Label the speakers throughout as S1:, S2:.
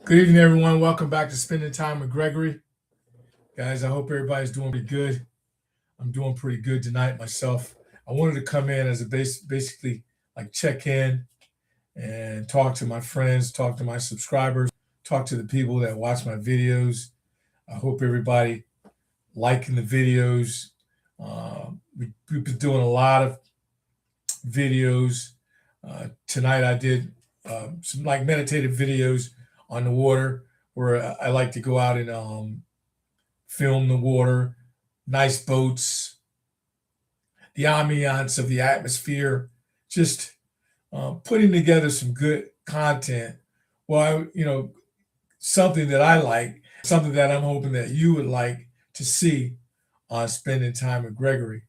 S1: Good evening, everyone. Welcome back to Spending Time with Gregory. Guys, I hope everybody's doing pretty good. I'm doing pretty good tonight myself. I wanted to come in as a basically like check in and talk to my friends, talk to my subscribers, talk to the people that watch my videos. I hope everybody liking the videos. We've been doing a lot of videos. Tonight I did some like meditative videos on the water where I like to go out and film the water, nice boats, the ambiance of the atmosphere, just putting together some good content. Well, something that I like, something that I'm hoping that you would like to see on Spending Time with Gregory.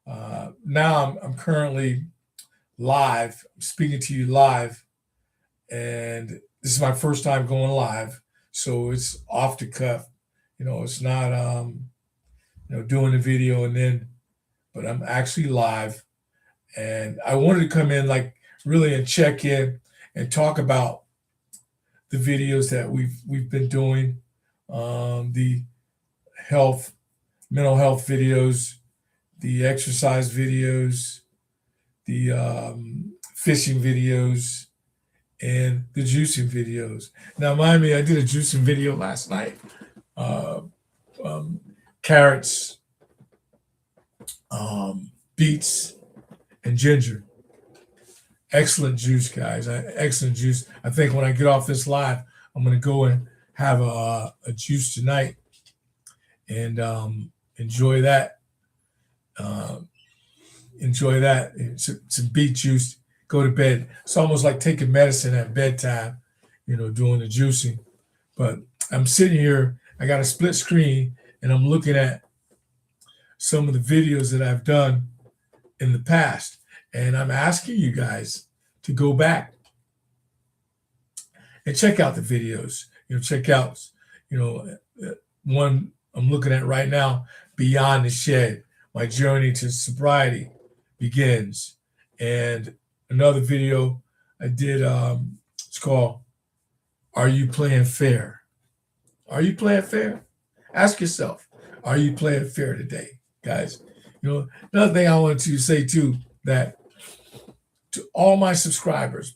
S1: Now I'm currently live, I'm speaking to you live, and this is my first time going live, so it's off the cuff. It's not doing the video but I'm actually live, and I wanted to come in like really and check in and talk about the videos that we've been doing, the health, mental health videos, the exercise videos, the fishing videos, and the juicing videos. Now, mind me, I did a juicing video last night. Uh, Carrots, beets, and ginger. Excellent juice, guys. Excellent juice. I think when I get off this live, I'm going to go and have a juice tonight and enjoy that. Enjoy that. Some beet juice. Go to bed. It's almost like taking medicine at bedtime, doing the juicing. But I'm sitting here. I got a split screen, and I'm looking at some of the videos that I've done in the past. And I'm asking you guys to go back and check out the videos. Check out, one I'm looking at right now, Beyond the Shed, my journey to sobriety begins. And another video I did, it's called, Are You Playing Fair? Are you playing fair? Ask yourself, are you playing fair today, guys? Another thing I want to say too, that to all my subscribers,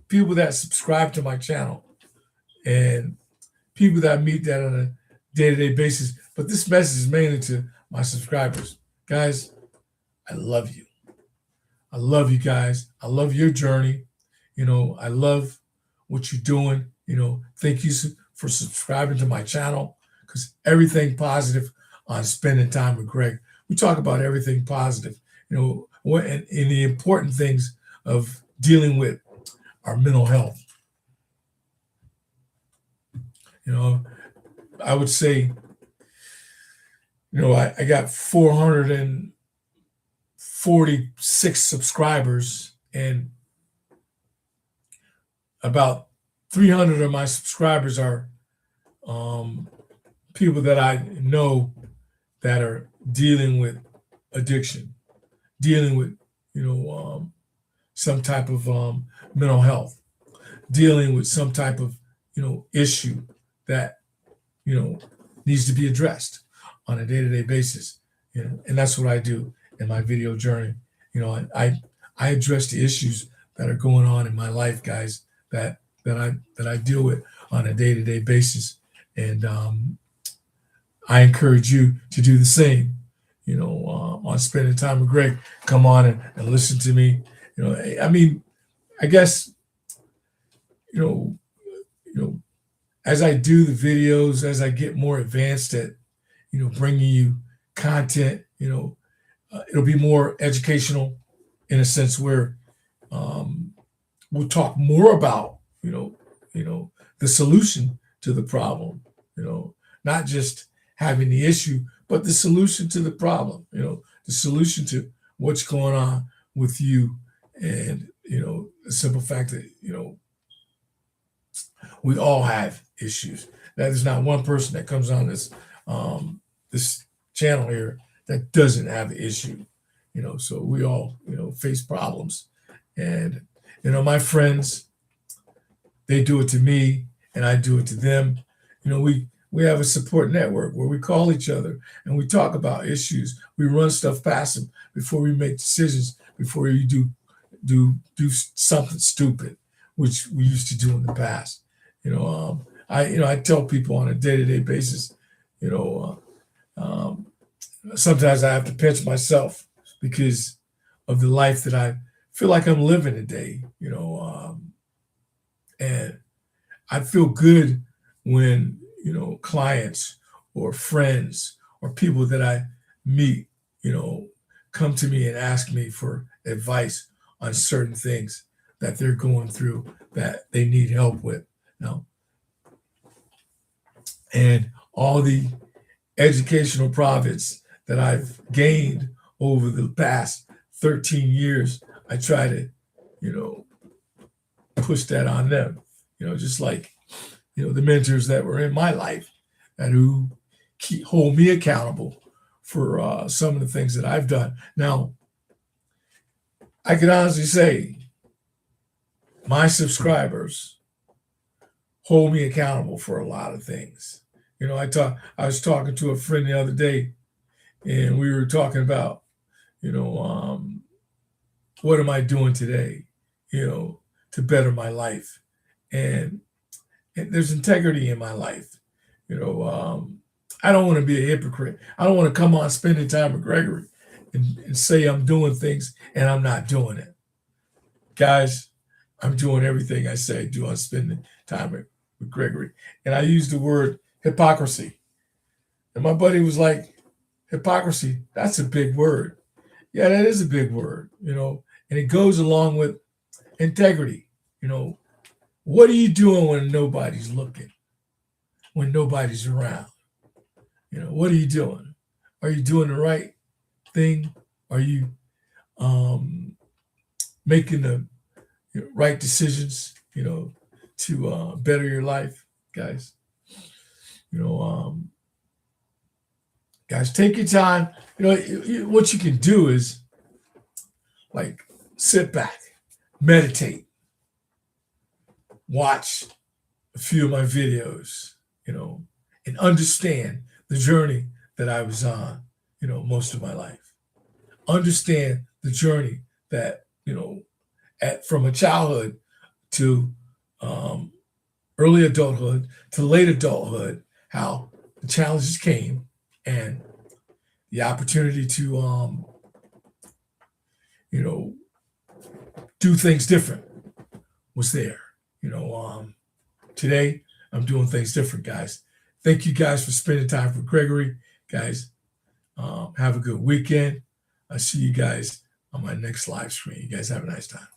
S1: people that subscribe to my channel, and people that meet that on a day-to-day basis, but this message is mainly to my subscribers. Guys, I love you. I love you guys. I love your journey. I love what you're doing. Thank you for subscribing to my channel, because everything positive on Spending Time with Greg. We talk about everything positive, and the important things of dealing with our mental health. I would say, I got 446 subscribers, and about 300 of my subscribers are people that I know that are dealing with addiction, dealing with, some type of mental health, dealing with some type of, issue that, needs to be addressed on a day-to-day basis. And that's what I do in my video journey. I address the issues that are going on in my life, guys, that I deal with on a day-to-day basis. And I encourage you to do the same. On Spending Time with Greg, come on and listen to me. I guess, as I do the videos, as I get more advanced at, bringing you content, it'll be more educational in a sense where we'll talk more about, the solution to the problem, not just having the issue, but the solution to the problem, the solution to what's going on with you. And, the simple fact that, we all have issues. There's not one person that comes on this channel here that doesn't have the issue. So we all, face problems. And, my friends, they do it to me, and I do it to them. You know, we have a support network where we call each other and we talk about issues. We run stuff past them before we make decisions, before we do something stupid, which we used to do in the past. I tell people on a day-to-day basis, you know, sometimes I have to pinch myself because of the life that I feel like I'm living today. And I feel good when clients or friends or people that I meet, come to me and ask me for advice on certain things that they're going through that they need help with. Now, and all the educational profits that I've gained over the past 13 years, I try to, push that on them. Just like, the mentors that were in my life and who hold me accountable for some of the things that I've done. Now, I can honestly say my subscribers hold me accountable for a lot of things. I was talking to a friend the other day, and we were talking about, what am I doing today, to better my life, and there's integrity in my life. I don't want to be a hypocrite. I don't want to come on spending time with Gregory and say I'm doing things and I'm not doing it. Guys, I'm doing everything I say I do on spending time with Gregory. And I use the word hypocrisy. And my buddy was like, hypocrisy, that's a big word. Yeah, that is a big word, and it goes along with integrity. What are you doing when nobody's looking, when nobody's around? What are you doing? Are you doing the right thing? Are you making the right decisions, to better your life, guys? Guys, take your time. What you can do is like sit back, meditate, watch a few of my videos, and understand the journey that I was on, most of my life. Understand the journey that, from a childhood to early adulthood to late adulthood, how the challenges came and the opportunity to, do things different was there. Today I'm doing things different, guys. Thank you guys for spending time with Gregory. Guys, have a good weekend. I'll see you guys on my next live stream. You guys have a nice time.